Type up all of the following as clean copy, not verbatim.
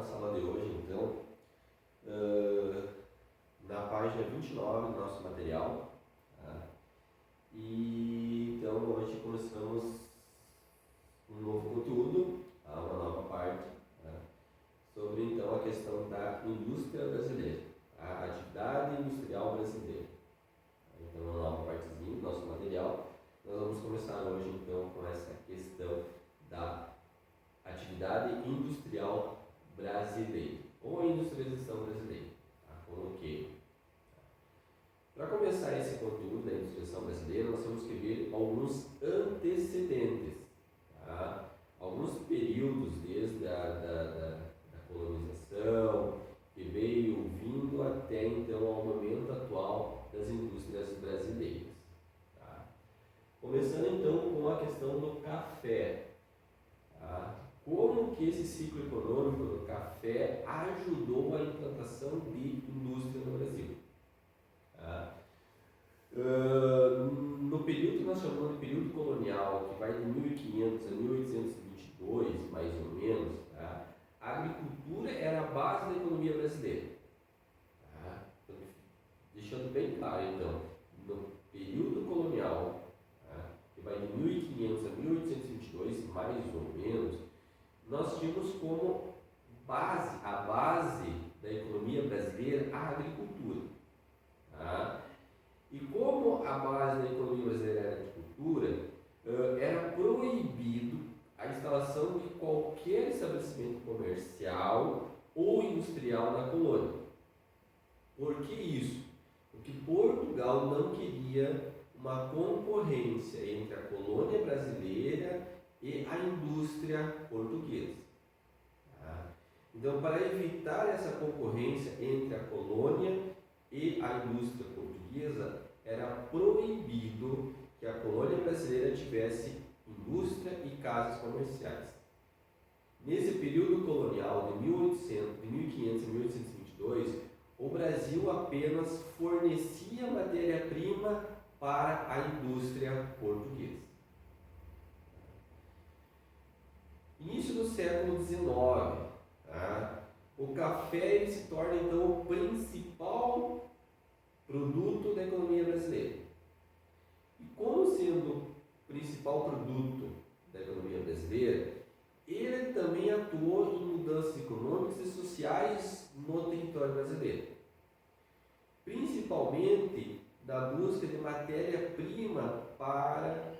nossa aula de hoje, então, na página 29 do nosso material. Tá? E então hoje começamos um novo conteúdo, uma nova parte, tá? Sobre então a questão da indústria brasileira, a atividade industrial brasileira. Então, uma nova partezinha do nosso material. Nós vamos começar hoje então com essa questão da atividade industrial brasileira, ou a industrialização brasileira. Tá? Coloquei. Para começar esse conteúdo da industrialização brasileira, nós temos que ver alguns antecedentes, tá? Alguns períodos desde da colonização, que veio vindo até então ao momento atual das indústrias brasileiras. Tá? Começando então com a questão do café. Tá? Como que esse ciclo econômico do café ajudou a implantação de indústria no Brasil? Tá? No período que nós chamamos de período colonial, que vai de 1500 a 1822, mais ou menos, tá? A agricultura era a base da economia brasileira. Tá? Então, deixando bem claro, então, no período colonial, tá? Que vai de 1500 a 1822, mais ou menos, nós tínhamos como base, a base da economia brasileira, a agricultura. Tá? E como a base da economia brasileira era a agricultura, era proibido a instalação de qualquer estabelecimento comercial ou industrial na colônia. Por que isso? Porque Portugal não queria uma concorrência entre a colônia brasileira e a indústria portuguesa. Tá? Então, para evitar essa concorrência entre a colônia e a indústria portuguesa, era proibido que a colônia brasileira tivesse indústria e casas comerciais. Nesse período colonial de 1500 a 1822, o Brasil apenas fornecia matéria-prima para a indústria portuguesa. Início do século XIX, tá? O café ele se torna então o principal produto da economia brasileira. E como sendo o principal produto da economia brasileira, ele também atuou em mudanças econômicas e sociais no território brasileiro, principalmente da busca de matéria-prima para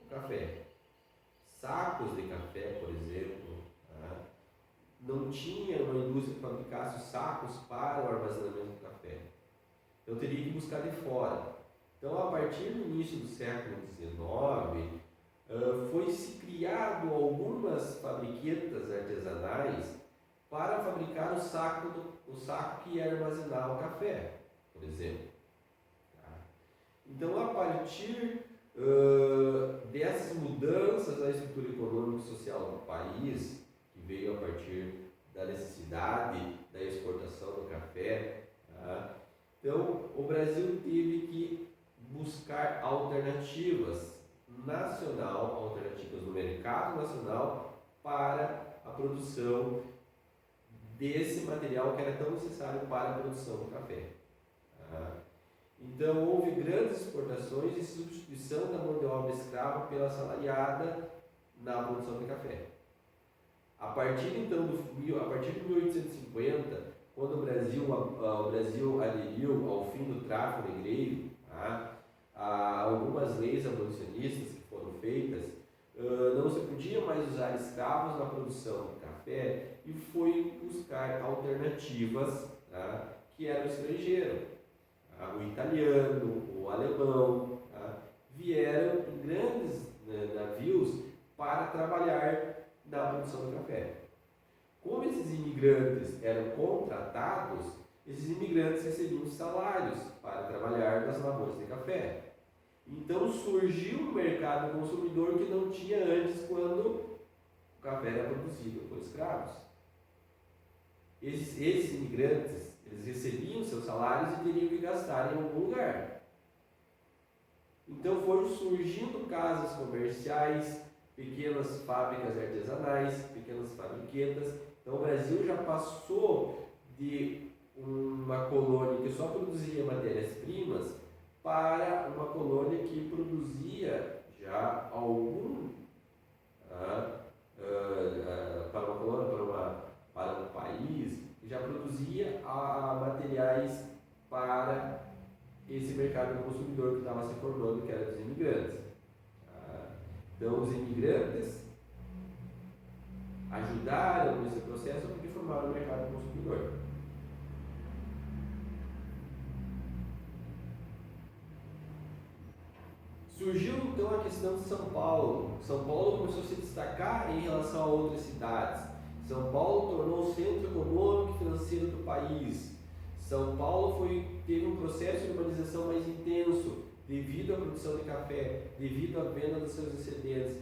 o café. Sacos de café, por exemplo, tá? Não tinha uma indústria que fabricasse os sacos para o armazenamento do café. Eu teria que buscar de fora. Então, a partir do início do século XIX, foi-se criado algumas fabriquetas artesanais para fabricar o saco que ia armazenar o café, por exemplo. Tá? Então, a partir dessas mudanças na estrutura econômica e social do país, que veio a partir da necessidade da exportação do café, tá? Então, o Brasil teve que buscar alternativas alternativas no mercado nacional para a produção desse material que era tão necessário para a produção do café. Tá? Então, houve grandes exportações e substituição da mão de obra escrava pela assalariada na produção de café. A partir de 1850, quando o Brasil aderiu ao fim do tráfico negreiro, tá? Algumas leis abolicionistas que foram feitas, não se podia mais usar escravos na produção de café e foi buscar alternativas, tá? Que era o estrangeiro, tá? O italiano, o alemão, tá? Vieram em grandes navios para trabalhar na produção do café. Como esses imigrantes eram contratados, esses imigrantes recebiam salários para trabalhar nas lavouras de café. Então surgiu um mercado consumidor que não tinha antes, quando o café era produzido por escravos. Esses imigrantes, eles recebiam seus salários e teriam que gastar em algum lugar. Então foram surgindo casas comerciais, pequenas fábricas artesanais, pequenas fabriquetas, Então o Brasil já passou de uma colônia que só produzia matérias-primas para uma colônia que produzia já algum para uma colônia, para um país que já produzia materiais para esse mercado consumidor que estava se formando, que era dos imigrantes. Então os imigrantes ajudaram nesse processo porque formaram o mercado consumidor. Surgiu então a questão de São Paulo. São Paulo começou a se destacar em relação a outras cidades. São Paulo tornou o centro econômico e financeiro do país. São Paulo teve um processo de urbanização mais intenso devido à produção de café, devido à venda dos seus excedentes,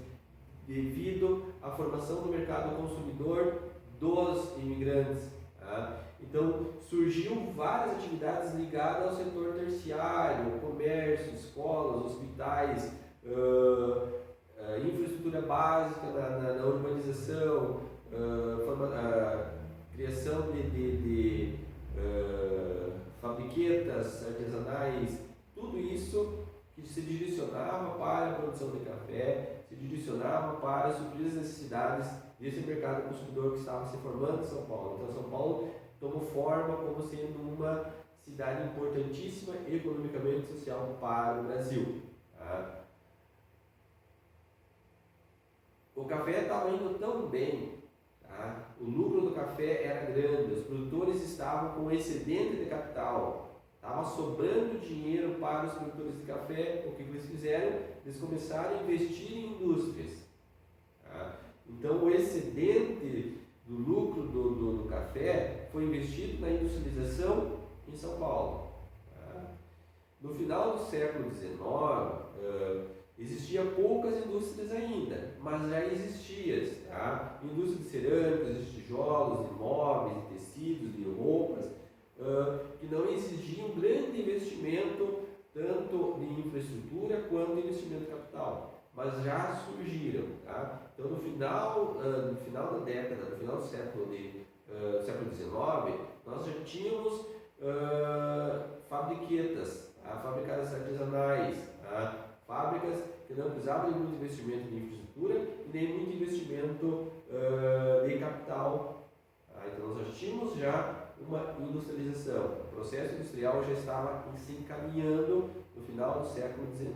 devido à formação do mercado consumidor dos imigrantes. Então, surgiu várias atividades ligadas ao setor terciário, comércio, escolas, hospitais, infraestrutura básica na urbanização, criação de fabriquetas artesanais, tudo isso que se direcionava para a produção de café, se direcionava para suprir as necessidades desse mercado consumidor que estava se formando em São Paulo. Então, São Paulo tomou forma como sendo uma cidade importantíssima economicamente e social para o Brasil. O café estava indo tão bem, o lucro do café era grande, os produtores estavam com excedente de capital, estava sobrando dinheiro para os produtores de café. O que eles fizeram? Eles começaram a investir em indústrias. Então, o excedente do lucro do café foi investido na industrialização em São Paulo. No final do século XIX, existia poucas indústrias ainda, mas já existia. Indústria de cerâmicas, de tijolos, de móveis, de tecidos, de roupas, que não exigiam grande investimento, tanto em infraestrutura quanto em investimento de capital, mas já surgiram. Então, no final da década, no final do século XIX, nós já tínhamos fabriquetas, fabricadas artesanais, fábricas que não precisavam de muito investimento em infraestrutura e nem muito investimento de capital. Então, nós já tínhamos uma industrialização. O processo industrial já estava se encaminhando no final do século XIX.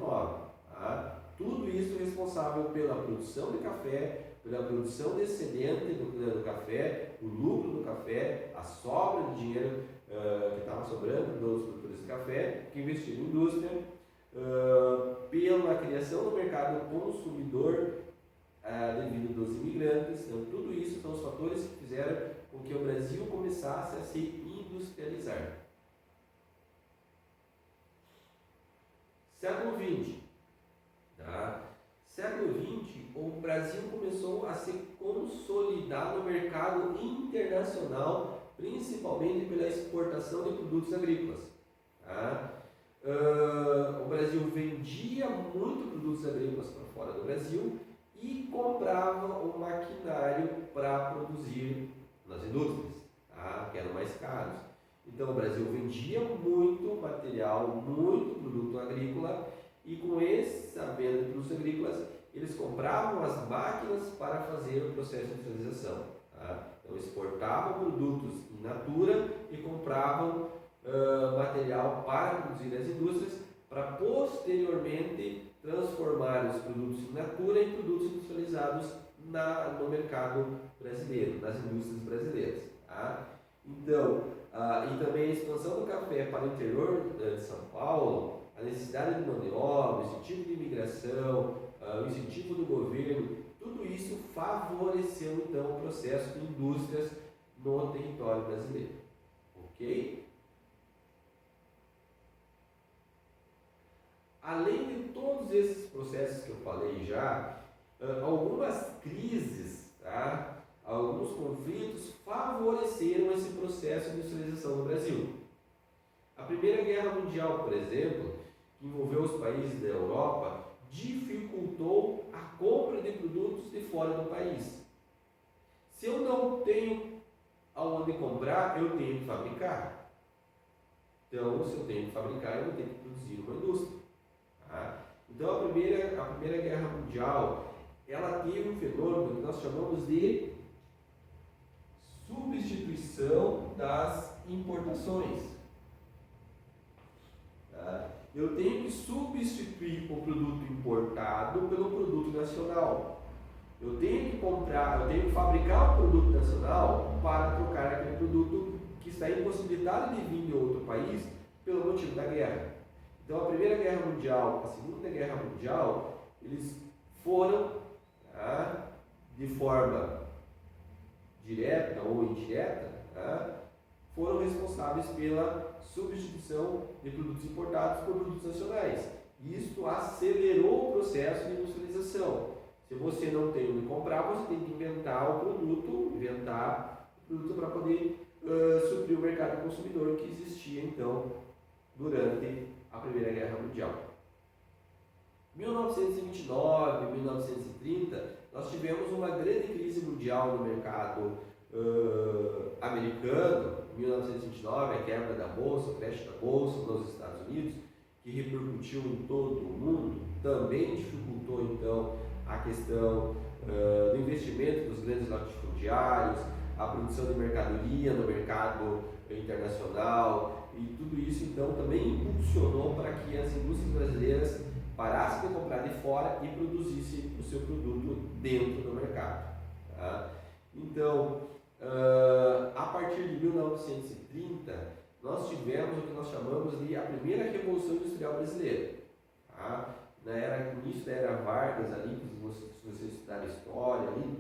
Tudo isso responsável pela produção de café, pela produção de excedente do café, o lucro do café, a sobra de dinheiro que estava sobrando dos produtores de café, que investiram em indústria, pela criação do mercado consumidor devido dos imigrantes. Então, tudo isso são os fatores que fizeram com que o Brasil começasse a se industrializar. Século XX. Século XX, o Brasil começou a se consolidar no mercado internacional, principalmente pela exportação de produtos agrícolas. O Brasil vendia muito produtos agrícolas para fora do Brasil e comprava o maquinário para produzir nas indústrias, que eram mais caros. Então o Brasil vendia muito material, muito produto agrícola, e com essa venda de produtos agrícolas, eles compravam as máquinas para fazer o processo de industrialização. Então exportavam produtos in natura e compravam material para produzir nas indústrias, para posteriormente transformar os produtos in natura em produtos industrializados no mercado brasileiro, nas indústrias brasileiras. Então, e também a expansão do café para o interior de São Paulo, a necessidade de mão de obra, o incentivo de imigração, o incentivo do governo, tudo isso favoreceu então o processo de indústrias no território brasileiro. Ok? Além de todos esses processos que eu falei já, algumas crises, alguns conflitos favoreceram esse processo de industrialização no Brasil. A Primeira Guerra Mundial, por exemplo, que envolveu os países da Europa, dificultou a compra de produtos de fora do país. Se eu não tenho aonde comprar, eu tenho que fabricar. Então, se eu tenho que fabricar, eu tenho que produzir uma indústria. Tá? Então, a primeira Guerra Mundial, ela teve um fenômeno que nós chamamos de substituição das importações. Tá? Eu tenho que substituir o produto importado pelo produto nacional. Eu tenho que fabricar o produto nacional para trocar aquele produto que está impossibilitado de vir de outro país pelo motivo da guerra. Então, a Primeira Guerra Mundial, a Segunda Guerra Mundial, eles foram, tá, de forma direta ou indireta, tá, foram responsáveis pela substituição de produtos importados por produtos nacionais. Isto acelerou o processo de industrialização. Se você não tem onde comprar, você tem que inventar o produto para poder suprir o mercado consumidor que existia então durante a Primeira Guerra Mundial. 1929, 1930, nós tivemos uma grande crise mundial no mercado americano. Em 1929, a quebra da bolsa, o crash da bolsa nos Estados Unidos, que repercutiu em todo o mundo, também dificultou então a questão do investimento dos grandes latifundiários, a produção de mercadoria no mercado internacional, e tudo isso então também impulsionou para que as indústrias brasileiras parassem de comprar de fora e produzissem o seu produto dentro do mercado. Tá? Então, a partir de 1930, nós tivemos o que nós chamamos de a primeira Revolução Industrial Brasileira. Tá? No início da era Vargas, ali, se você estudar a história, ali,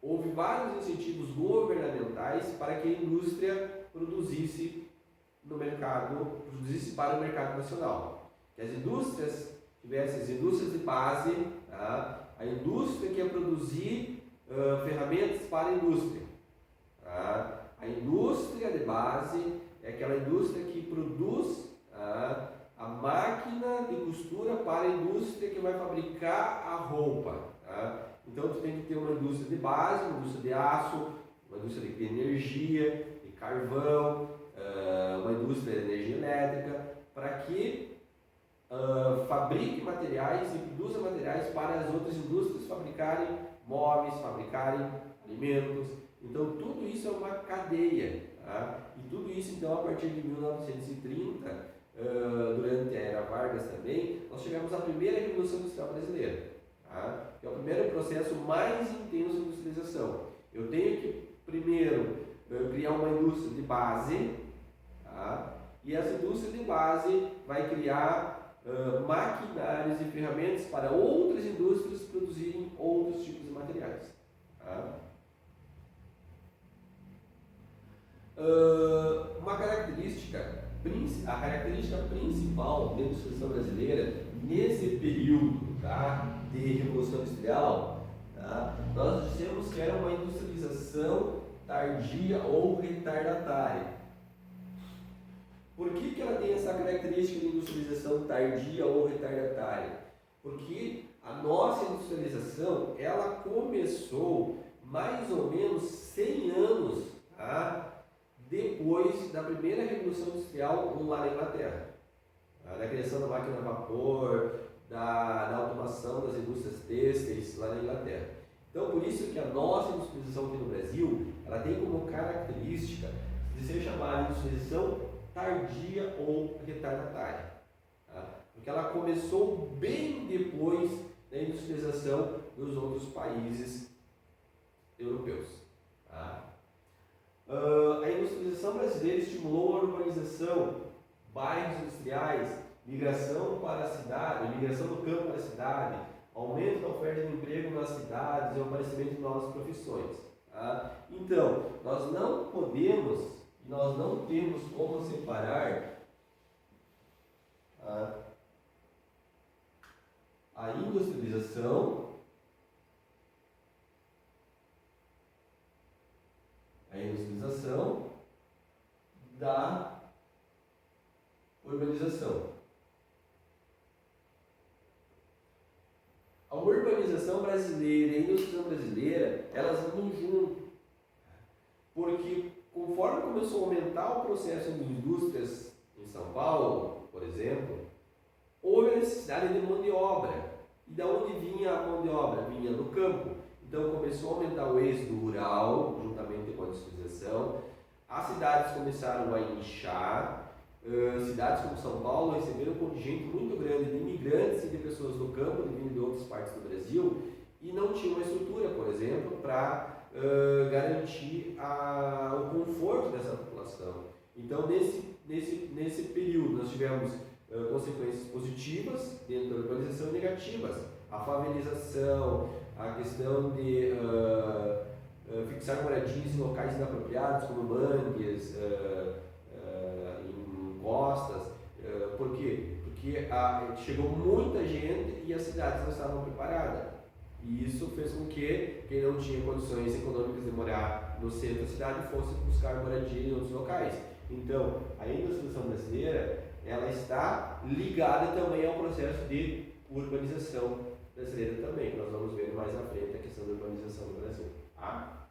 houve vários incentivos governamentais para que a indústria produzisse para o mercado nacional. Que as indústrias tivessem as indústrias de base, tá? A indústria que ia produzir ferramentas para a indústria. Tá? A indústria de base é aquela indústria que produz a máquina de costura para a indústria que vai fabricar a roupa. Tá? Então, tu tem que ter uma indústria de base, uma indústria de aço, uma indústria de energia, de carvão, uma indústria de energia elétrica, para que fabrique materiais e produza materiais para as outras indústrias fabricarem móveis, fabricarem alimentos. Então, tudo isso é uma cadeia. Tá? E tudo isso, então, a partir de 1930, durante a era Vargas também, nós tivemos a primeira Revolução Industrial Brasileira. Tá? Que é o primeiro processo mais intenso de industrialização. Eu tenho que, primeiro, criar uma indústria de base, tá? E essa indústria de base vai criar maquinários e ferramentas para outras indústrias produzirem outros tipos de materiais. Tá? A característica principal da industrialização brasileira nesse período, tá, de Revolução Industrial, tá, nós dissemos que era uma industrialização tardia ou retardatária. Por que ela tem essa característica de industrialização tardia ou retardatária? Porque a nossa industrialização, ela começou mais ou menos 100 anos, tá, depois da primeira Revolução Industrial lá na Inglaterra. Tá? Da criação da máquina a vapor, da automação das indústrias têxteis lá na Inglaterra. Então, por isso que a nossa industrialização aqui no Brasil, ela tem como característica de ser chamada de industrialização tardia ou retardatária. Tá? Porque ela começou bem depois da industrialização dos outros países europeus. Tá? A industrialização brasileira estimulou a urbanização, bairros industriais, migração para a cidade, migração do campo para a cidade, aumento da oferta de emprego nas cidades e o aparecimento de novas profissões. Tá? Então, nós não podemos, nós não temos como separar a industrialização da urbanização. A urbanização brasileira e a industrialização brasileira, elas andam juntas. porque conforme começou a aumentar o processo de indústrias em São Paulo, por exemplo, houve a necessidade de mão de obra. E da onde vinha a mão de obra? Vinha do campo. Então começou a aumentar o êxodo rural, juntamente com a industrialização. As cidades começaram a inchar. Cidades como São Paulo receberam um contingente muito grande de imigrantes e de pessoas do campo, vindo de outras partes do Brasil, e não tinha uma estrutura, por exemplo, para garantir o conforto dessa população. Então, nesse período, nós tivemos consequências positivas dentro da urbanização e negativas. A favelização, a questão de fixar moradias em locais inapropriados, como mangues, em costas. Por quê? Porque chegou muita gente e as cidades não estavam preparadas. E isso fez com que quem não tinha condições econômicas de morar no centro da cidade fosse buscar moradia em outros locais. Então, a industrialização brasileira, ela está ligada também ao processo de urbanização brasileira também, que nós vamos ver mais à frente a questão da urbanização no Brasil. Tá?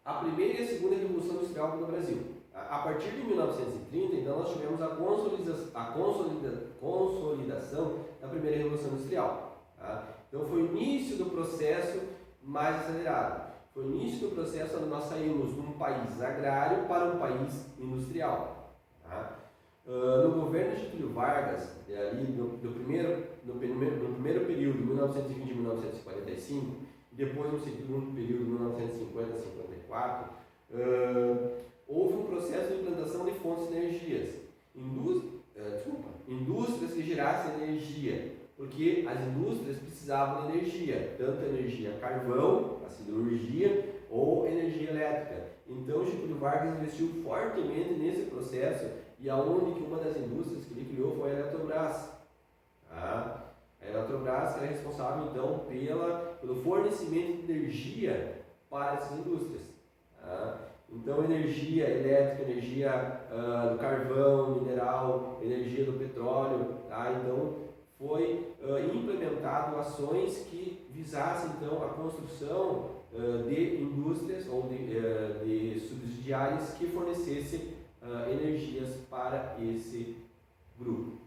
A primeira e a segunda revolução industrial no Brasil. A partir de 1930, então, nós tivemos a consolidação da primeira revolução industrial. Tá? Então, foi o início do processo mais acelerado. Foi o início do processo onde nós saímos de um país agrário para um país industrial. Tá? No governo de Getúlio Vargas, ali no primeiro período, 1920 a 1945, e depois no segundo período, 1950 a 54, houve um processo de implantação de fontes de energias. Indústrias que gerassem energia, porque as indústrias precisavam de energia, tanto energia carvão, a siderurgia, ou energia elétrica. Então Getúlio Vargas investiu fortemente nesse processo, e aonde que uma das indústrias que ele criou foi a Eletrobras. Tá? A Eletrobras era responsável então pelo fornecimento de energia para essas indústrias. Tá? Então, energia elétrica, energia do carvão, mineral, energia do petróleo, tá? Então, foi implementado ações que visassem então a construção de indústrias ou de subsidiárias que fornecessem energias para esse grupo.